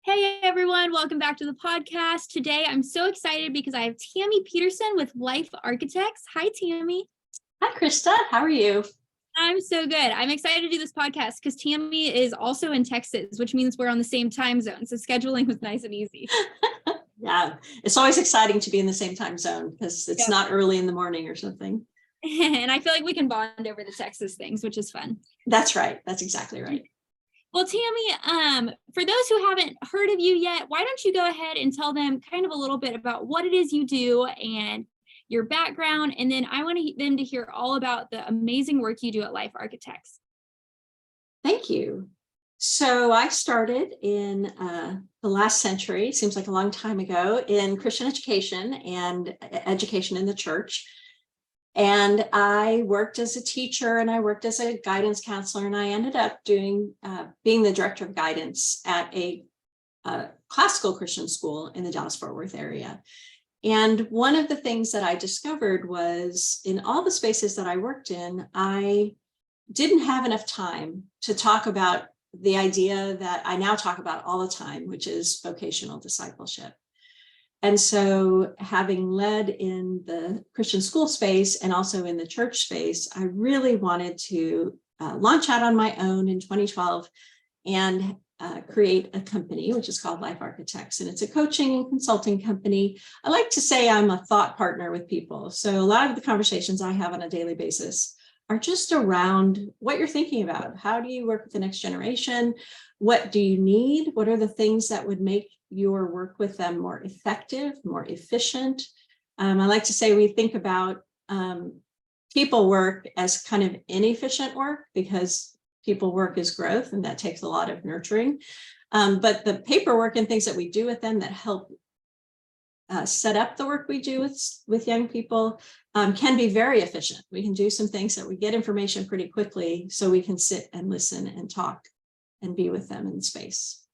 Hey everyone, welcome back to the podcast. Today I'm so excited because I have Tami Peterson with Life Architects. Hi Tami. Hi Krista, how are you? I'm so good. I'm excited to do this podcast because Tami is also in Texas, which means we're on the same time zone. So scheduling was nice and easy. Yeah, it's always exciting to be in the same time zone because it's not early in the morning or something. And I feel like we can bond over the Texas things, which is fun. That's right. That's exactly right. Well, Tami, for those who haven't heard of you yet, why don't you go ahead and tell them kind of a little bit about what it is you do and your background, and then I want them to hear all about the amazing work you do at Life Architects. Thank you. So I started in the last century, seems like a long time ago, in Christian education and education in the church. And I worked as a teacher and I worked as a guidance counselor, and I ended up being the director of guidance at a classical Christian school in the Dallas-Fort Worth area. And one of the things that I discovered was in all the spaces that I worked in, I didn't have enough time to talk about the idea that I now talk about all the time, which is vocational discipleship. And so having led in the Christian school space and also in the church space, I really wanted to launch out on my own in 2012 and create a company, which is called Life Architects. And it's a coaching and consulting company. I like to say I'm a thought partner with people. So a lot of the conversations I have on a daily basis are just around what you're thinking about. How do you work with the next generation? What do you need? What are the things that would make your work with them more effective, more efficient? I like to say we think about people work as kind of inefficient work because people work is growth, and that takes a lot of nurturing. But the paperwork and things that we do with them that help set up the work we do with young people can be very efficient. We can do some things that we get information pretty quickly so we can sit and listen and talk and be with them in space.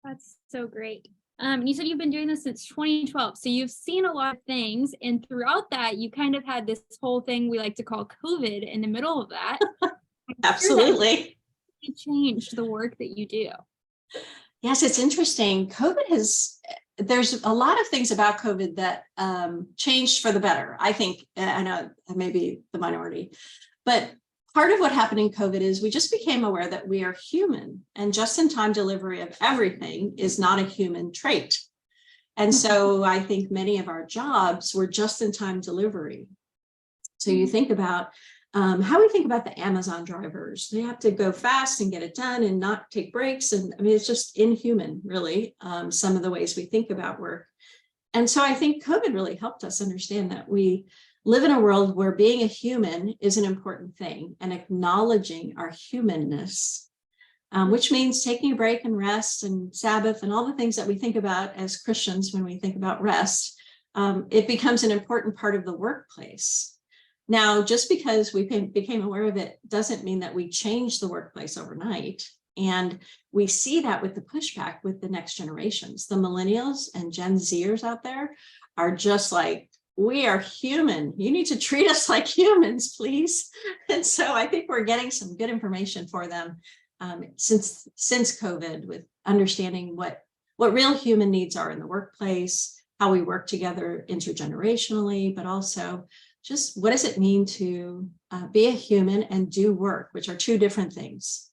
That's so great. You said you've been doing this since 2012, so you've seen a lot of things, and throughout that, you kind of had this whole thing we like to call COVID in the middle of that. Absolutely. It changed the work that you do. Yes, it's interesting. There's a lot of things about COVID that changed for the better. I think, I know I may be the minority, but part of what happened in COVID is we just became aware that we are human, and just-in-time delivery of everything is not a human trait. And so I think many of our jobs were just-in-time delivery. So you think about how we think about the Amazon drivers. They have to go fast and get it done and not take breaks. And I mean, it's just inhuman, really, some of the ways we think about work. And so I think COVID really helped us understand that we live in a world where being a human is an important thing, and acknowledging our humanness, which means taking a break and rest and Sabbath and all the things that we think about as Christians when we think about rest. It becomes an important part of the workplace. Now, just because we became aware of it doesn't mean that we change the workplace overnight. And we see that with the pushback with the next generations. The millennials and Gen Zers out there are just like, we are human. You need to treat us like humans, please. And so I think we're getting some good information for them since COVID, with understanding what real human needs are in the workplace, how we work together intergenerationally, but also just what does it mean to be a human and do work, which are two different things.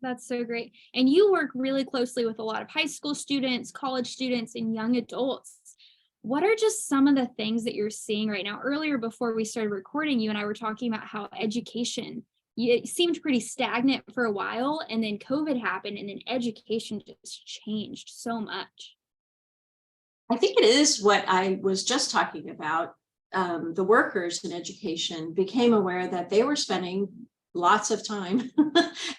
That's so great. And you work really closely with a lot of high school students, college students, and young adults. What are just some of the things that you're seeing right now? Earlier, before we started recording, you and I were talking about how education, it seemed pretty stagnant for a while, and then COVID happened, and then education just changed so much. I think it is what I was just talking about. The workers in education became aware that they were spending lots of time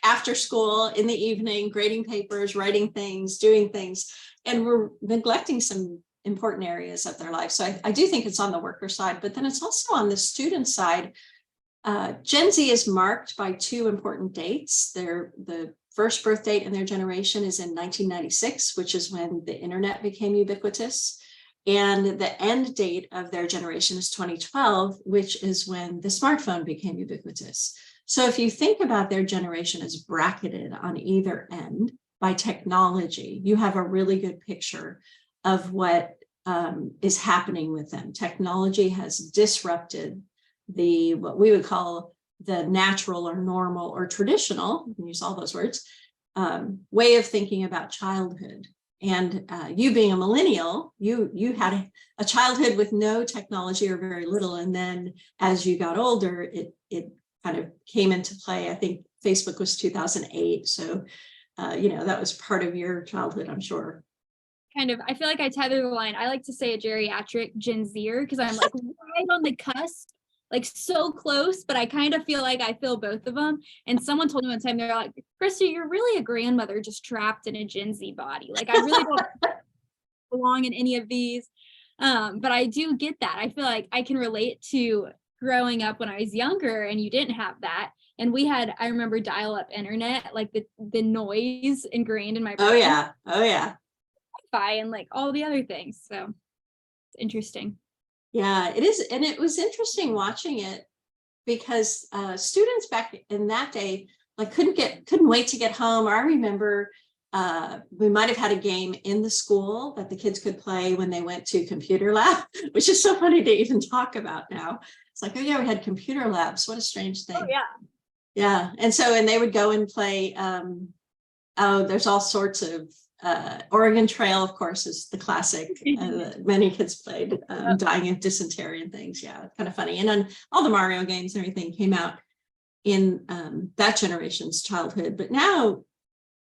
after school in the evening, grading papers, writing things, doing things, and were neglecting some important areas of their life. So I do think it's on the worker side, but then it's also on the student side. Gen Z is marked by two important dates. The first birth date in their generation is in 1996, which is when the internet became ubiquitous. And the end date of their generation is 2012, which is when the smartphone became ubiquitous. So if you think about their generation as bracketed on either end, by technology, you have a really good picture of what is happening with them. Technology has disrupted what we would call the natural or normal or traditional, you can use all those words, way of thinking about childhood. And you being a millennial, you had a childhood with no technology or very little. And then as you got older, it kind of came into play. I think Facebook was 2008. So, that was part of your childhood, I'm sure. Kind of, I feel like I tether the line. I like to say a geriatric Gen Zer because I'm like right on the cusp, like so close, but I kind of feel like I feel both of them. And someone told me one time, they're like, Krista, you're really a grandmother just trapped in a Gen Z body. Like I really don't belong in any of these. But I do get that. I feel like I can relate to growing up when I was younger and you didn't have that. And we had, I remember dial-up internet, like the noise ingrained in my brain. Oh yeah. And like all the other things. So it's interesting. Yeah, it is. And it was interesting watching it because students back in that day, like couldn't wait to get home. Or I remember we might have had a game in the school that the kids could play when they went to computer lab, which is so funny to even talk about now. It's like, oh yeah, we had computer labs. What a strange thing. Oh yeah. Yeah. And they would go and play. There's all sorts of Oregon Trail, of course, is the classic that many kids played, dying of dysentery and things. Yeah, kind of funny. And then all the Mario games and everything came out in that generation's childhood. But now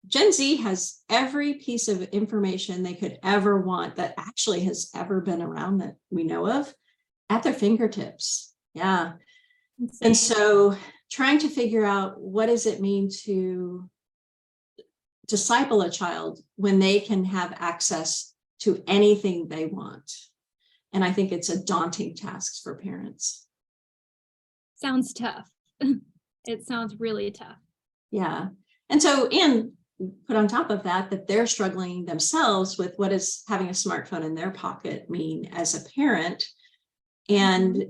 Gen Z has every piece of information they could ever want that actually has ever been around that we know of at their fingertips. Yeah. Insane. And so trying to figure out what does it mean to disciple a child when they can have access to anything they want. And I think it's a daunting task for parents. Sounds tough. It sounds really tough. Yeah. And put on top of that they're struggling themselves with what does having a smartphone in their pocket mean as a parent, and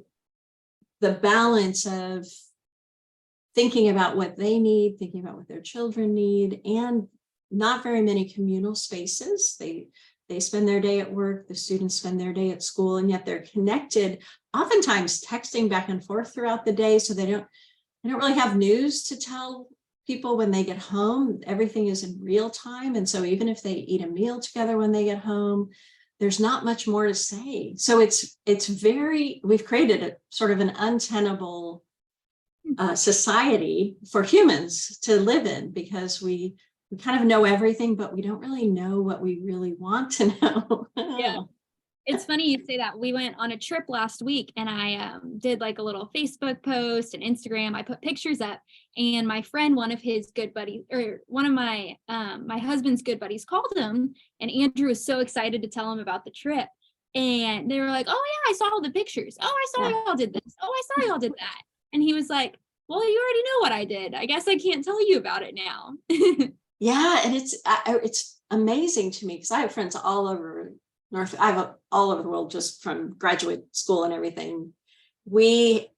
the balance of thinking about what they need, thinking about what their children need, and not very many communal spaces. They spend their day at work, the students spend their day at school, and yet they're connected, oftentimes texting back and forth throughout the day. So they don't really have news to tell people when they get home. Everything is in real time. And so even if they eat a meal together when they get home, there's not much more to say. So we've created a sort of an untenable society for humans to live in, because we kind of know everything, but we don't really know what we really want to know. Yeah. It's funny you say that. We went on a trip last week and I did like a little Facebook post and Instagram. I put pictures up, and my friend, one of his good buddies, or one of my husband's good buddies, called him, and Andrew was so excited to tell him about the trip. And they were like, oh yeah, I saw all the pictures. Oh, I saw y'all did this. Oh, I saw y'all did that. And he was like, well, you already know what I did. I guess I can't tell you about it now. Yeah. And it's amazing to me because I have friends all over all over the world, just from graduate school and everything. We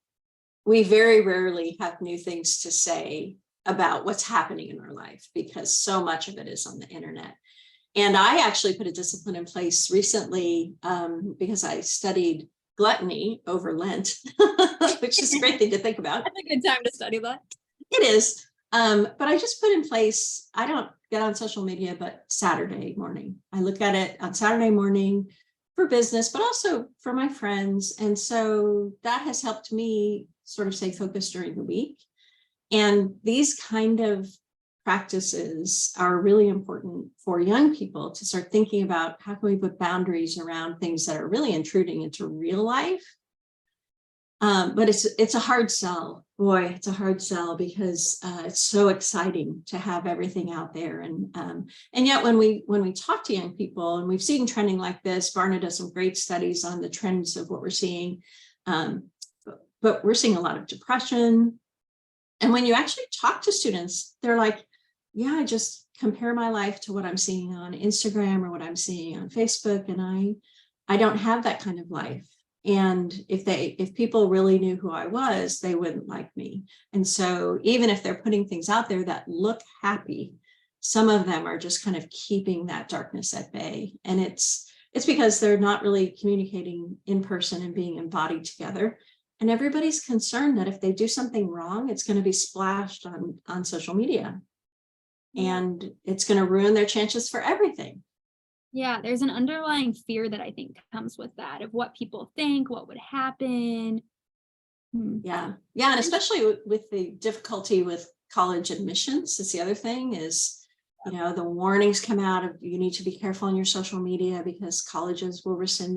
very rarely have new things to say about what's happening in our life because so much of it is on the internet. And I actually put a discipline in place recently because I studied gluttony over Lent, which is a great thing to think about. That's a good time to study that. It is. But I just put in place, I don't get on social media, but Saturday morning. I look at it on Saturday morning for business, but also for my friends. And so that has helped me sort of stay focused during the week. And these kind of practices are really important for young people to start thinking about how can we put boundaries around things that are really intruding into real life. But it's a hard sell. Boy, it's a hard sell because it's so exciting to have everything out there. And yet when we talk to young people, and we've seen trending like this, Barna does some great studies on the trends of what we're seeing. But we're seeing a lot of depression. And when you actually talk to students, they're like, yeah, I just compare my life to what I'm seeing on Instagram or what I'm seeing on Facebook. And I don't have that kind of life. And if people really knew who I was, they wouldn't like me. And so even if they're putting things out there that look happy, some of them are just kind of keeping that darkness at bay. And it's because they're not really communicating in person and being embodied together. And everybody's concerned that if they do something wrong, it's going to be splashed on social media. And it's going to ruin their chances for everything. Yeah, there's an underlying fear that I think comes with that, of what people think, what would happen. Yeah. And especially with the difficulty with college admissions, that's the other thing is, the warnings come out of, you need to be careful on your social media because colleges will rescind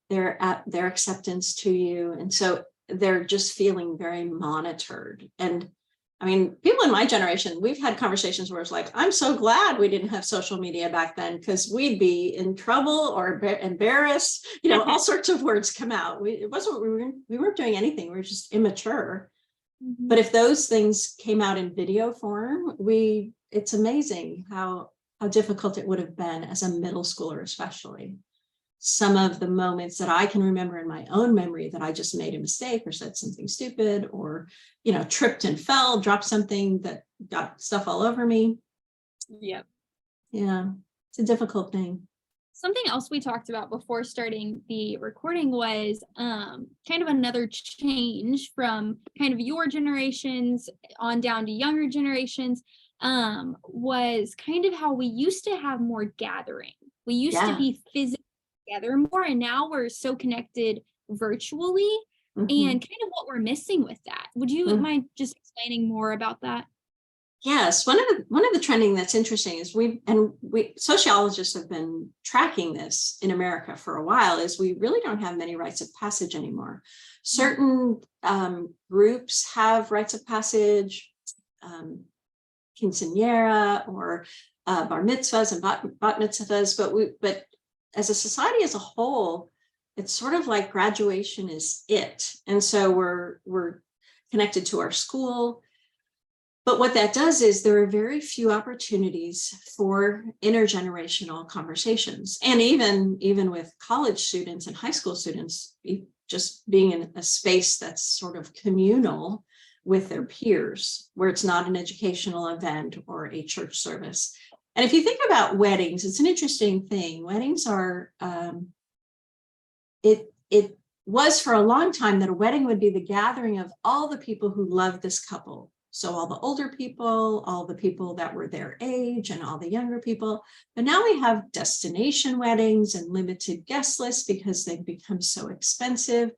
their acceptance to you. And so they're just feeling very monitored. And I mean, people in my generation, we've had conversations where it's like, I'm so glad we didn't have social media back then because we'd be in trouble or embarrassed. All sorts of words come out. We weren't doing anything. We were just immature. But if those things came out in video form, it's amazing how difficult it would have been as a middle schooler, especially. Some of the moments that I can remember in my own memory that I just made a mistake or said something stupid or, tripped and fell, dropped something that got stuff all over me. Yep. Yeah, it's a difficult thing. Something else we talked about before starting the recording was kind of another change from kind of your generations on down to younger generations, was kind of how we used to have more gathering. We used to be physically together more, and now we're so connected virtually, and kind of what we're missing with that. Would you mind just explaining more about that? Yes, one of the trending that's interesting is we sociologists have been tracking this in America for a while, is we really don't have many rites of passage anymore. Certain groups have rites of passage, quinceañera or bar mitzvahs and bat mitzvahs, but as a society as a whole, it's sort of like graduation is it. And so we're connected to our school. But what that does is there are very few opportunities for intergenerational conversations. And even with college students and high school students, just being in a space that's sort of communal with their peers, where it's not an educational event or a church service. And if you think about weddings, it's an interesting thing. Weddings are, it was for a long time that a wedding would be the gathering of all the people who love this couple. So all the older people, all the people that were their age, and all the younger people. But now we have destination weddings and limited guest lists because they've become so expensive.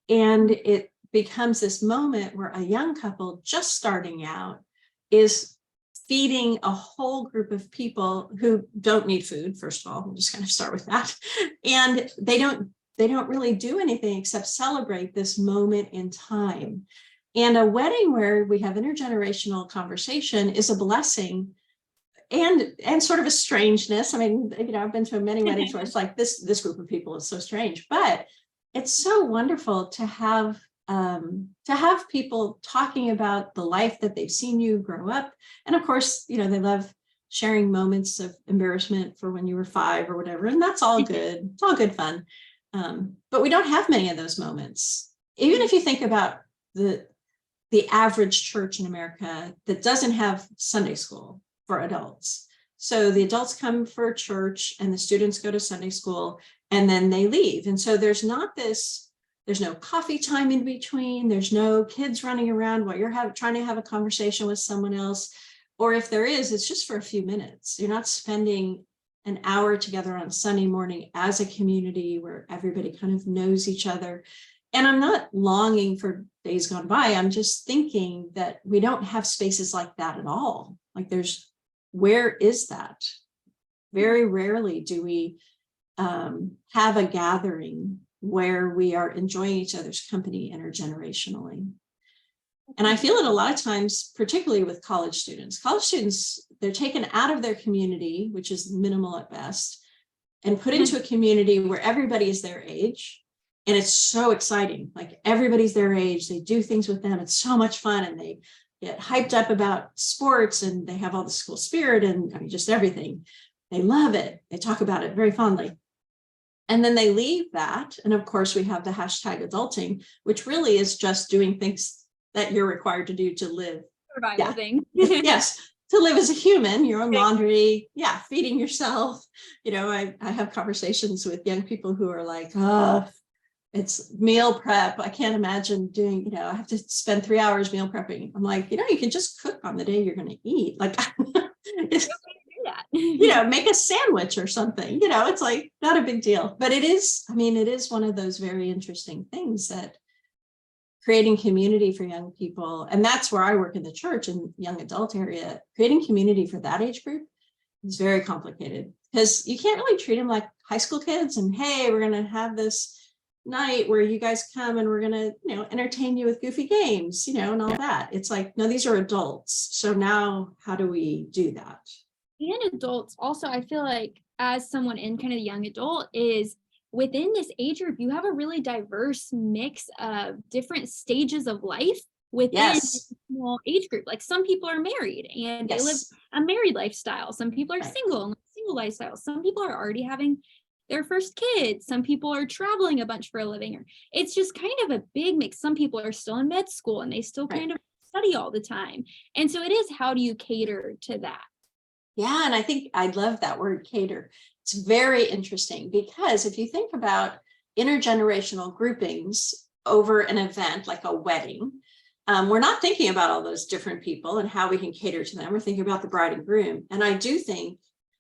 And it becomes this moment where a young couple just starting out is feeding a whole group of people who don't need food. First of all, I'm just going to start with that. And they don't really do anything except celebrate this moment in time. And a wedding where we have intergenerational conversation is a blessing and sort of a strangeness. I mean, I've been to many weddings where it's like this group of people is so strange, but it's so wonderful to have people talking about the life that they've seen you grow up. And of course, they love sharing moments of embarrassment for when you were 5 or whatever. And that's all good. It's all good fun. But we don't have many of those moments. Even if you think about the average church in America that doesn't have Sunday school for adults. So the adults come for church and the students go to Sunday school and then they leave. And so there's no coffee time in between. There's no kids running around while you're trying to have a conversation with someone else. Or if there is, it's just for a few minutes. You're not spending an hour together on Sunday morning as a community where everybody kind of knows each other. And I'm not longing for days gone by. I'm just thinking that we don't have spaces like that at all. Like where is that? Very rarely do we have a gathering where we are enjoying each other's company intergenerationally. And I feel it a lot of times, particularly with college students. College students, they're taken out of their community, which is minimal at best, and put into a community where everybody is their age. And it's so exciting. Like everybody's their age. They do things with them. It's so much fun. And they get hyped up about sports and they have all the school spirit and just everything. They love it. They talk about it very fondly. And then they leave that. And of course, we have the hashtag adulting, which really is just doing things that you're required to do to live. Survival thing. Yes. to live as a human, your own laundry, yeah, feeding yourself. I have conversations with young people who are like, oh, it's meal prep. I can't imagine doing, I have to spend 3 hours meal prepping. I'm like, you can just cook on the day you're going to eat. Like, Do that. make a sandwich or something, it's like not a big deal. But it is one of those very interesting things that creating community for young people. And that's where I work in the church and young adult area. Creating community for that age group is very complicated because you can't really treat them like high school kids and, hey, we're going to have this night where you guys come and we're going to, entertain you with goofy games, and all that. It's like, no, these are adults. So now how do we do that? And adults also, I feel like as someone in kind of the young adult is within this age group, you have a really diverse mix of different stages of life within a small age group. Like some people are married and they live a married lifestyle. Some people are single and single lifestyle. Some people are already having their first kids. Some people are traveling a bunch for a living. Or it's just kind of a big mix. Some people are still in med school and they still kind of study all the time. And so it is, how do you cater to that? Yeah. And I think I love that word, cater. It's very interesting because if you think about intergenerational groupings over an event like a wedding, we're not thinking about all those different people and how we can cater to them. We're thinking about the bride and groom. And I do think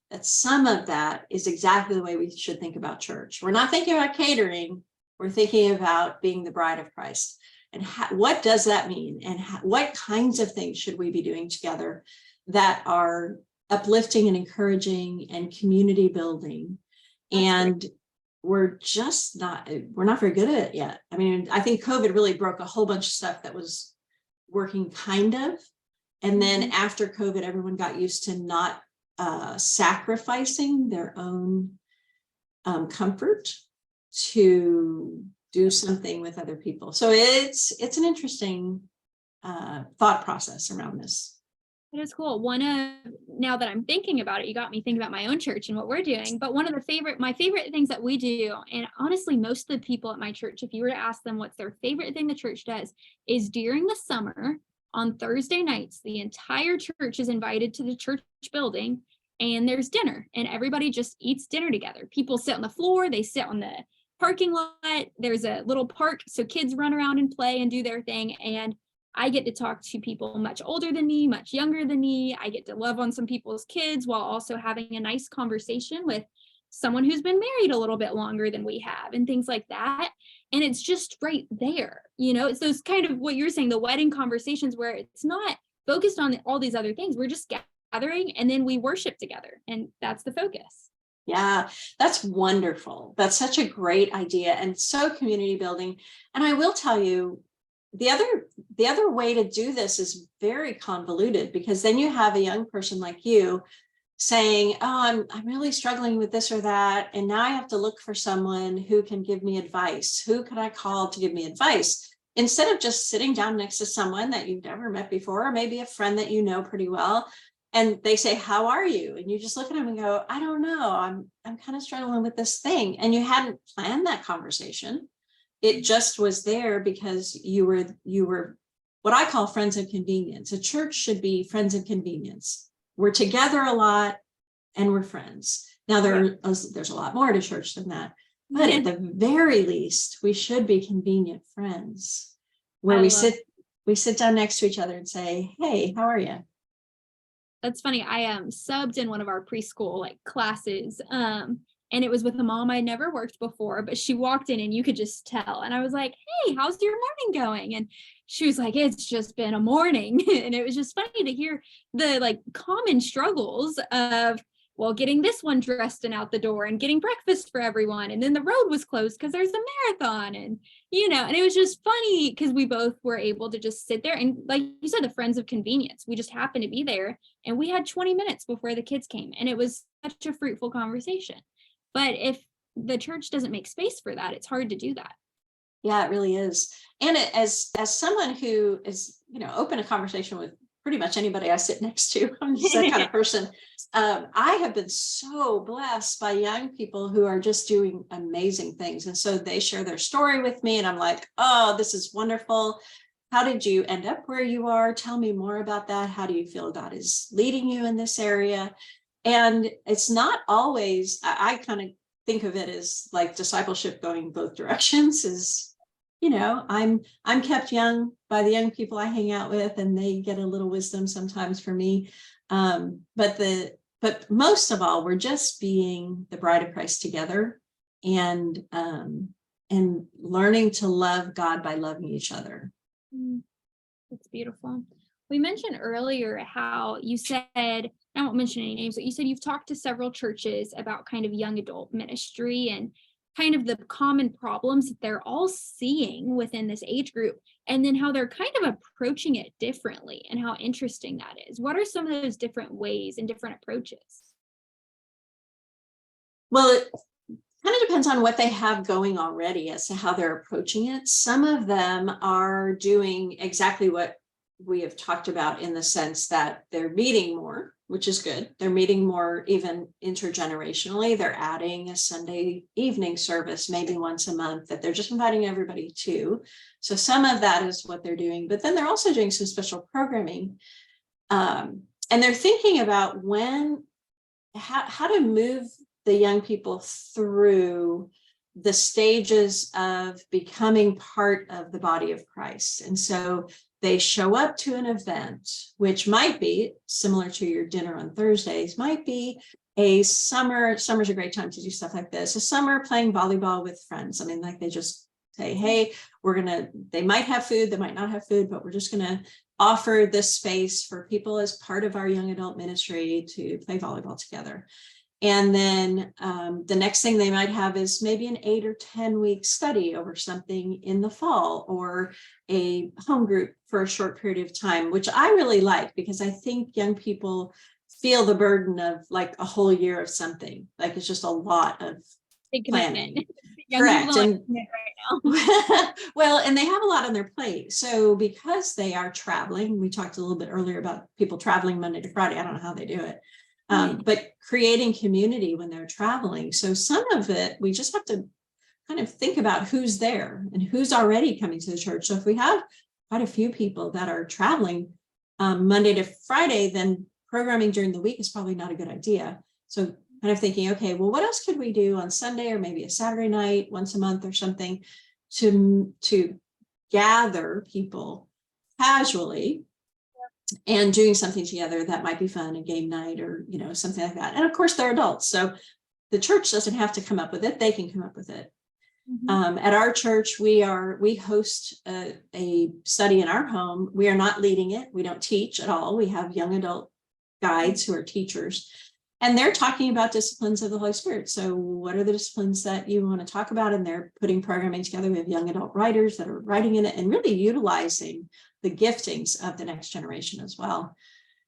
that some of that is exactly the way we should think about church. We're not thinking about catering. We're thinking about being the bride of Christ. And what does that mean? And what kinds of things should we be doing together that are uplifting and encouraging and community building? And we're not very good at it yet. I mean, I think COVID really broke a whole bunch of stuff that was working kind of. And then after COVID, everyone got used to not sacrificing their own comfort to do something with other people. So it's an interesting thought process around this. It is cool. Now that I'm thinking about it, you got me thinking about my own church and what we're doing. But one of my favorite things that we do, and honestly, most of the people at my church, if you were to ask them what's their favorite thing the church does, is during the summer on Thursday nights, the entire church is invited to the church building and there's dinner and everybody just eats dinner together. People sit on the floor, they sit on the parking lot. There's a little park, so kids run around and play and do their thing. And I get to talk to people much older than me, much younger than me. I get to love on some people's kids while also having a nice conversation with someone who's been married a little bit longer than we have and things like that. And it's just right there. It's those kind of what you're saying, the wedding conversations where it's not focused on all these other things. We're just gathering and then we worship together. And that's the focus. Yeah, that's wonderful. That's such a great idea and so community building. And I will tell you, the other way to do this is very convoluted, because then you have a young person like you saying, oh, I'm really struggling with this or that. And now I have to look for someone who can give me advice. Who can I call to give me advice? Instead of just sitting down next to someone that you've never met before, or maybe a friend that you know pretty well, and they say, how are you? And you just look at them and go, I don't know. I'm kind of struggling with this thing. And you hadn't planned that conversation. It just was there because you were what I call friends of convenience. A church should be friends of convenience. We're together a lot and we're friends. Now there's a lot more to church than that, but at the very least, we should be convenient friends where we sit down next to each other and say, hey, how are you? That's funny. I subbed in one of our preschool classes. And it was with a mom I'd never worked before, but she walked in and you could just tell. And I was like, hey, how's your morning going? And she was like, it's just been a morning. And it was just funny to hear the common struggles of, well, getting this one dressed and out the door and getting breakfast for everyone. And then the road was closed because there's a marathon. And, and it was just funny because we both were able to just sit there. And like you said, the friends of convenience, we just happened to be there. And we had 20 minutes before the kids came. And it was such a fruitful conversation. But if the church doesn't make space for that, it's hard to do that. Yeah, it really is. And as someone who is, open to conversation with pretty much anybody I sit next to, I'm just that kind of person. I have been so blessed by young people who are just doing amazing things. And so they share their story with me and I'm like, oh, this is wonderful. how did you end up where you are? Tell me more about that. How do you feel God is leading you in this area? And it's not always, I kind of think of it as like discipleship going both directions. Is, I'm kept young by the young people I hang out with, and they get a little wisdom sometimes from me. But most of all, we're just being the bride of Christ together, and learning to love God by loving each other. That's beautiful. We mentioned earlier how you said, I won't mention any names, but you said you've talked to several churches about kind of young adult ministry and kind of the common problems that they're all seeing within this age group, and then how they're kind of approaching it differently and how interesting that is. What are some of those different ways and different approaches? Well, it kind of depends on what they have going already as to how they're approaching it. Some of them are doing exactly what we have talked about, in the sense that they're meeting more, which is good. They're meeting more even intergenerationally. They're adding a Sunday evening service, maybe once a month, that they're just inviting everybody to. So some of that is what they're doing, but then they're also doing some special programming. And they're thinking about how to move the young people through the stages of becoming part of the body of Christ. And so they show up to an event, which might be similar to your dinner on Thursdays, might be a summer's a great time to do stuff like this, a summer playing volleyball with friends. I mean, like, they just say, hey, they might have food, they might not have food, but we're just gonna offer this space for people as part of our young adult ministry to play volleyball together. And then the next thing they might have is maybe an 8 or 10 week study over something in the fall, or a home group for a short period of time, which I really like, because I think young people feel the burden of like a whole year of something. Like, it's just a lot of Big planning. commitment. Correct. And right now. well, and they have a lot on their plate. So because they are traveling, we talked a little bit earlier about people traveling Monday to Friday. I don't know how they do it. But creating community when they're traveling. So some of it, we just have to kind of think about who's there and who's already coming to the church. So if we have quite a few people that are traveling Monday to Friday, then programming during the week is probably not a good idea. So kind of thinking, okay, well, what else could we do on Sunday, or maybe a Saturday night once a month or something, to gather people casually and doing something together that might be fun, a game night, or something like that. And of course, they're adults, so the church doesn't have to come up with it, they can come up with it. At our church, we host a study in our home. We are not leading it, we don't teach at all. We have young adult guides who are teachers, and they're talking about disciplines of the Holy Spirit. So what are the disciplines that you want to talk about? And they're putting programming together. We have young adult writers that are writing in it and really utilizing the giftings of the next generation as well.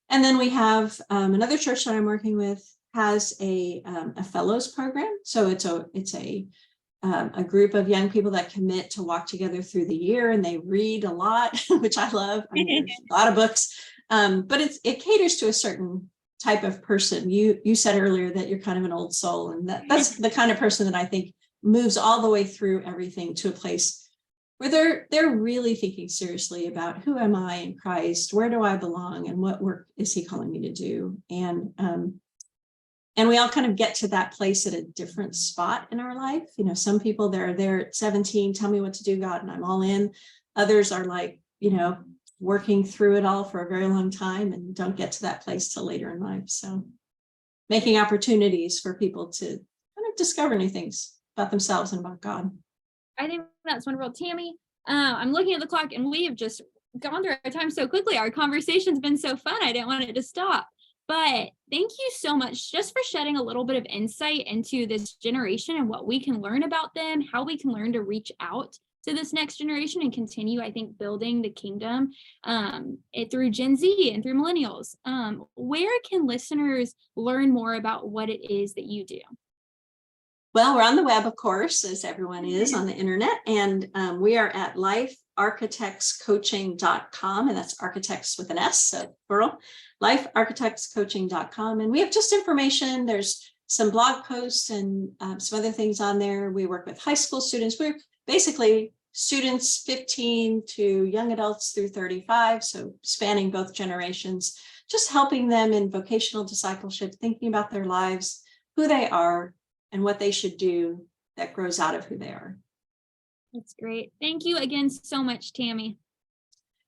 And then we have another church that I'm working with has a fellows program. So it's a group of young people that commit to walk together through the year, and they read a lot, which I love. I mean, there's a lot of books, but it caters to a certain type of person. You said earlier that you're kind of an old soul, and that's the kind of person that I think moves all the way through everything to a place where they're really thinking seriously about, who am I in Christ? Where do I belong? And what work is he calling me to do? And we all kind of get to that place at a different spot in our life. Some people, they're there at 17, tell me what to do, God, and I'm all in. Others are like, working through it all for a very long time and don't get to that place till later in life. So making opportunities for people to kind of discover new things about themselves and about God. I think that's wonderful. Tami, I'm looking at the clock, and we have just gone through our time so quickly. Our conversation's been so fun. I didn't want it to stop. But thank you so much just for shedding a little bit of insight into this generation and what we can learn about them, how we can learn to reach out to this next generation and continue, I think, building the kingdom through Gen Z and through millennials. Where can listeners learn more about what it is that you do? Well, we're on the web, of course, as everyone is on the internet, and we are at lifearchitectscoaching.com, and that's architects with an S, so plural, lifearchitectscoaching.com. And we have just information. There's some blog posts and some other things on there. We work with high school students. We're basically students 15 to young adults through 35, so spanning both generations, just helping them in vocational discipleship, thinking about their lives, who they are, and what they should do that grows out of who they are. That's great. Thank you again so much, Tami.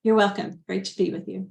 You're welcome. Great to be with you.